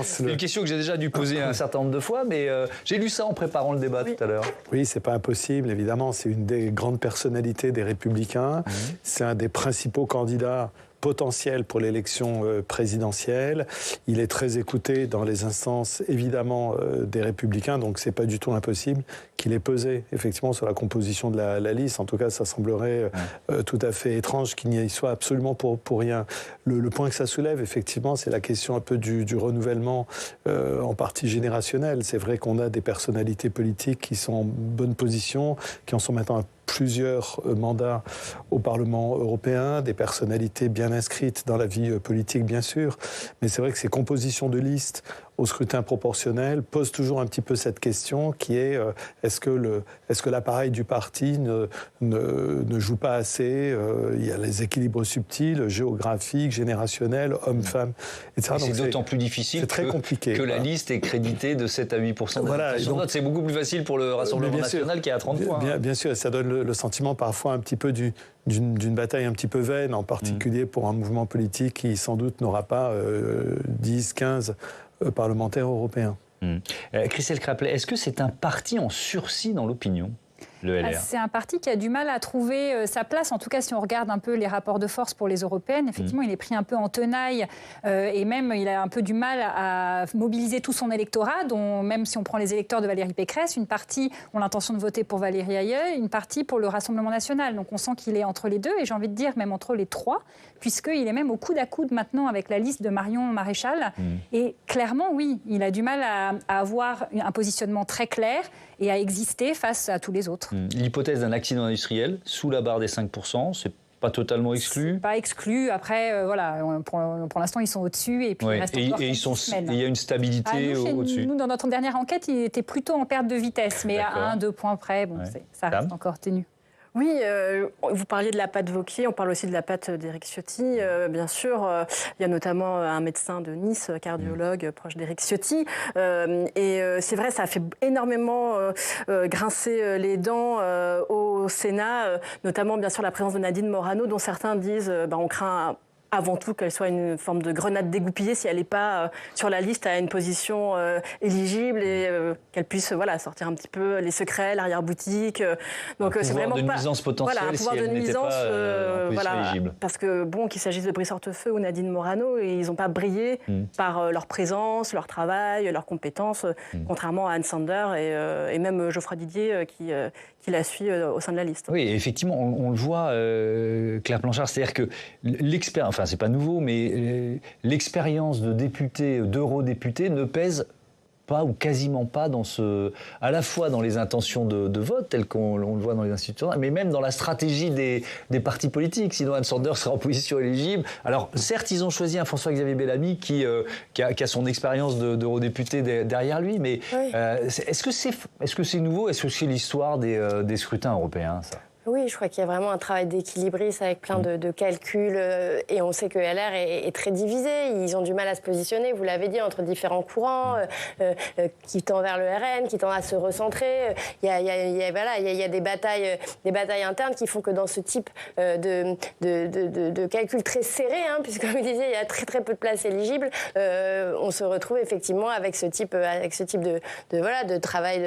[SPEAKER 1] C'est une question que j'ai déjà dû poser un certain nombre de fois, mais j'ai lu ça en préparant le débat tout à l'heure.
[SPEAKER 6] Oui, c'est pas impossible, évidemment. C'est une des grandes personnalités des Républicains. C'est un des principaux candidats potentiel pour l'élection présidentielle. Il est très écouté dans les instances, évidemment, des Républicains, donc c'est pas du tout impossible qu'il ait pesé, effectivement, sur la composition de la liste. En tout cas, ça semblerait tout à fait étrange qu'il n'y soit absolument pour rien. Le point que ça soulève, effectivement, c'est la question un peu du renouvellement, en partie générationnel. C'est vrai qu'on a des personnalités politiques qui sont en bonne position, qui en sont maintenant plusieurs mandats au Parlement européen, des personnalités bien inscrites dans la vie politique, bien sûr. Mais c'est vrai que ces compositions de listes au scrutin proportionnel posent toujours un petit peu cette question qui est est-ce que l'appareil du parti ne joue pas assez il y a les équilibres subtils, géographiques, générationnels, hommes-femmes, etc.
[SPEAKER 1] C'est d'autant plus difficile
[SPEAKER 6] très compliqué,
[SPEAKER 1] que la liste est créditée de 7 à 8%.
[SPEAKER 6] Voilà,
[SPEAKER 1] c'est beaucoup plus facile pour le Rassemblement national qui est à 30 points.
[SPEAKER 6] Bien sûr, ça donne le sentiment parfois un petit peu d'une bataille un petit peu vaine, en particulier pour un mouvement politique qui sans doute n'aura pas 10, 15 parlementaires européens.
[SPEAKER 1] Christelle Craplet, est-ce que c'est un parti en sursis dans l'opinion ? le LR.
[SPEAKER 5] C'est un parti qui a du mal à trouver sa place. En tout cas, si on regarde un peu les rapports de force pour les européennes, effectivement, il est pris un peu en tenaille et même il a un peu du mal à mobiliser tout son électorat, dont même si on prend les électeurs de Valérie Pécresse, une partie ont l'intention de voter pour Valérie Ayeul, une partie pour le Rassemblement national. Donc on sent qu'il est entre les deux et j'ai envie de dire même entre les trois, puisqu'il est même au coude à coude maintenant avec la liste de Marion Maréchal. Et clairement, oui, il a du mal à avoir un positionnement très clair et à exister face à tous les autres.
[SPEAKER 1] L'hypothèse d'un accident industriel sous la barre des 5%, c'est pas totalement exclu.
[SPEAKER 5] Pas exclu. Après, voilà, pour l'instant, ils sont au-dessus. Et puis, il reste encore quelques semaines.
[SPEAKER 1] Il y a une stabilité au-dessus.
[SPEAKER 5] Nous, dans notre dernière enquête, il était plutôt en perte de vitesse. Mais à 1-2 points près, bon, ça reste encore tenu.
[SPEAKER 9] Oui, vous parliez de la patte Wauquiez, on parle aussi de la patte d'Éric Ciotti. Bien sûr, il y a notamment un médecin de Nice, cardiologue, proche d'Éric Ciotti. Et c'est vrai, ça a fait énormément grincer les dents au Sénat, notamment bien sûr la présence de Nadine Morano, dont certains disent on craint avant tout qu'elle soit une forme de grenade dégoupillée si elle n'est pas sur la liste à une position éligible et qu'elle puisse sortir un petit peu les secrets, l'arrière-boutique. Donc c'est vraiment
[SPEAKER 1] de nuisance potentielle
[SPEAKER 9] un pouvoir
[SPEAKER 1] si
[SPEAKER 9] de
[SPEAKER 1] elle n'était
[SPEAKER 9] nuisance,
[SPEAKER 1] pas en position éligible.
[SPEAKER 9] Parce que qu'il s'agisse de Brice Hortefeux ou Nadine Morano, ils n'ont pas brillé par leur présence, leur travail, leurs compétences, contrairement à Anne Sander et même Geoffroy Didier qui la suit au sein de la liste.
[SPEAKER 1] Oui, effectivement, on le voit, Claire Blanchard, c'est-à-dire que l'expérience, enfin c'est pas nouveau, mais l'expérience de député, d'eurodéputé ne pèse pas ou quasiment pas à la fois dans les intentions de vote, telles qu'on le voit dans les institutions, mais même dans la stratégie des partis politiques. Sinon, Anne Sander serait en position éligible. Alors, certes, ils ont choisi un François-Xavier Bellamy qui a son expérience d'eurodéputé derrière lui, mais oui. Est-ce que c'est nouveau? Est-ce que c'est l'histoire des scrutins européens, ça?
[SPEAKER 7] Oui, je crois qu'il y a vraiment un travail d'équilibriste avec plein de calculs et on sait que LR est très divisé. Ils ont du mal à se positionner, vous l'avez dit, entre différents courants qui tendent vers le RN, qui tendent à se recentrer. Il y a des batailles internes qui font que dans ce type de calcul très serré, puisque comme je disais, il y a très très peu de places éligibles, on se retrouve effectivement avec ce type de travail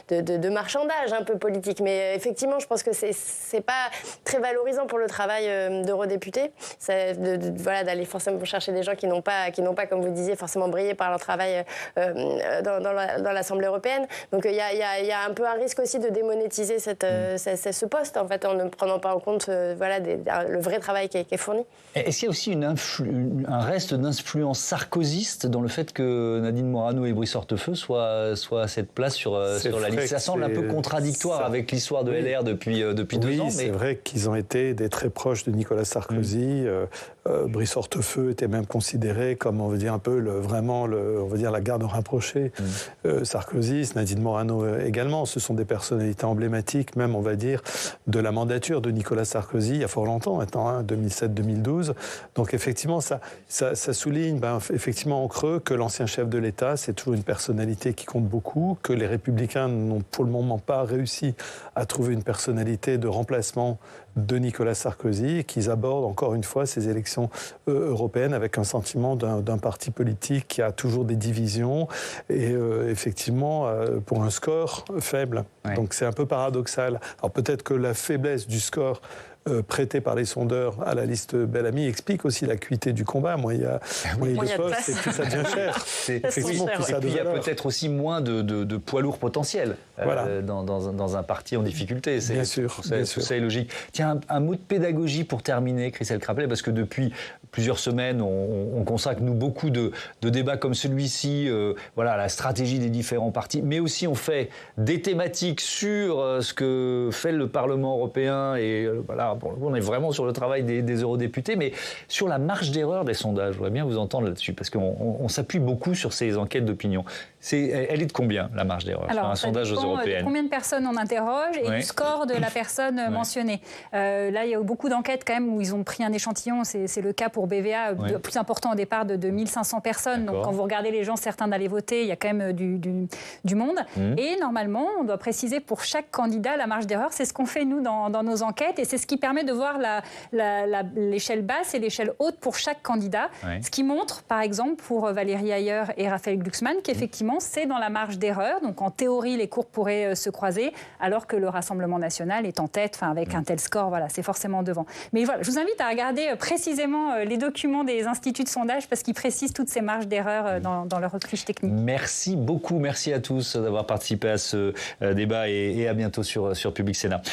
[SPEAKER 7] de marchandage un peu politique. Mais effectivement, je pense que c'est pas très valorisant pour le travail d'eurodéputé, d'aller forcément chercher des gens qui n'ont pas, comme vous disiez, forcément brillé par leur travail dans l'Assemblée européenne. Donc il y a un peu un risque aussi de démonétiser ce poste, en fait, en ne prenant pas en compte le vrai travail qui est fourni.
[SPEAKER 1] Est-ce qu'il y a aussi un reste d'influence sarkozyste dans le fait que Nadine Morano et Brice Hortefeux soient à cette place sur la liste? Ça semble un peu contradictoire avec l'histoire de LR depuis 2 ans.
[SPEAKER 6] C'est vrai qu'ils ont été des très proches de Nicolas Sarkozy. Brice Hortefeux était même considéré comme, on va dire, un peu la garde rapprochée. Sarkozy, Nadine Morano également. Ce sont des personnalités emblématiques, même, on va dire, de la mandature de Nicolas Sarkozy il y a fort longtemps maintenant, 2007-2012. Donc effectivement, ça souligne, effectivement en creux, que l'ancien chef de l'État, c'est toujours une personnalité qui compte beaucoup, que les Républicains n'ont pour le moment pas réussi à trouver une personnalité de remplacement de Nicolas Sarkozy et qu'ils abordent encore une fois ces élections européennes avec un sentiment d'un parti politique qui a toujours des divisions et effectivement pour un score faible. Ouais. Donc c'est un peu paradoxal. Alors peut-être que la faiblesse du score prêté par les sondeurs à la liste Bellamy explique aussi l'acuité du combat. Moins il y a de postes et plus ça devient cher.
[SPEAKER 1] Effectivement, et puis il y a peut-être aussi moins de poids lourds potentiels dans un parti en difficulté.
[SPEAKER 6] Bien sûr.
[SPEAKER 1] Ça est logique. Tiens, un mot de pédagogie pour terminer, Christelle Craplet, parce que depuis plusieurs semaines, on consacre nous beaucoup de débats comme celui-ci, à la stratégie des différents partis, mais aussi on fait des thématiques sur ce que fait le Parlement européen et on est vraiment sur le travail des eurodéputés, mais sur la marge d'erreur des sondages, je voudrais bien vous entendre là-dessus, parce qu'on s'appuie beaucoup sur ces enquêtes d'opinion. Elle est de combien, la marge d'erreur, sur un sondage aux européennes?
[SPEAKER 5] Combien de personnes on interroge et du score de la personne mentionnée. Là, il y a eu beaucoup d'enquêtes quand même où ils ont pris un échantillon, c'est le cas pour BVA, plus important au départ de 1500 personnes. Donc quand vous regardez les gens, certains d'aller voter, il y a quand même du monde. Et normalement, on doit préciser pour chaque candidat la marge d'erreur. C'est ce qu'on fait nous dans nos enquêtes et c'est ce qui permet de voir l'échelle basse et l'échelle haute pour chaque candidat. Ouais. Ce qui montre, par exemple, pour Valérie Ayer et Raphaël Glucksmann, qu'effectivement, c'est dans la marge d'erreur. Donc, en théorie, les courbes pourraient se croiser, alors que le Rassemblement national est en tête, avec un tel score, voilà, c'est forcément devant. Mais voilà, je vous invite à regarder précisément les documents des instituts de sondage, parce qu'ils précisent toutes ces marges d'erreur dans leur fiche technique.
[SPEAKER 1] Merci beaucoup, merci à tous d'avoir participé à ce débat et à bientôt sur Public Sénat.